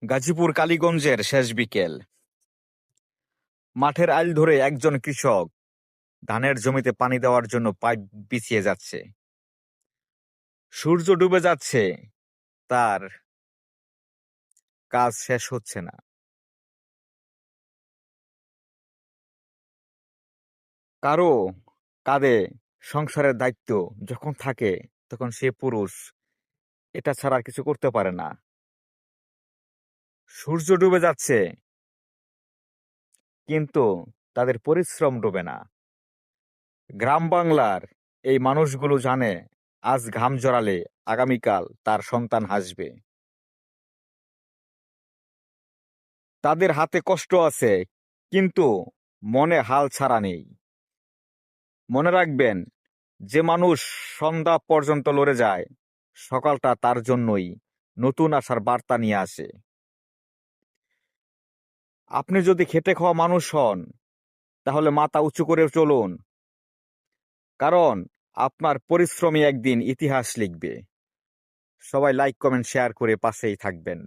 গাজীপুর কালীগঞ্জের শেষ বিকেল। মাঠের আইল ধরে একজন কৃষক ধানের জমিতে পানি দেওয়ার জন্য পাইপ বিছিয়ে যাচ্ছে। সূর্য ডুবে যাচ্ছে, তার কাজ শেষ হচ্ছে না। কারো কাঁধে সংসারের দায়িত্ব যখন থাকে, তখন সে পুরুষ এটা ছাড়া আর কিছু করতে পারে না। সূর্য ডুবে যাচ্ছে, কিন্তু তাদের পরিশ্রম ডুবে না। গ্রাম বাংলার এই মানুষগুলো জানে, আজ ঘাম জড়ালে আগামীকাল তার সন্তান হাসবে। তাদের হাতে কষ্ট আছে, কিন্তু মনে হাল ছাড়া নেই। মনে রাখবেন, যে মানুষ সন্ধ্যা পর্যন্ত লড়ে যায়, সকালটা তার জন্যই নতুন আশার বার্তা নিয়ে আসে। আপনি যদি খেটে খাওয়া মানুষ হন, তাহলে মাথা উঁচু করে চলুন, কারণ আপনার পরিশ্রমী একদিন ইতিহাস লিখবে। সবাই লাইক, কমেন্ট, শেয়ার করে পাশেই থাকবেন।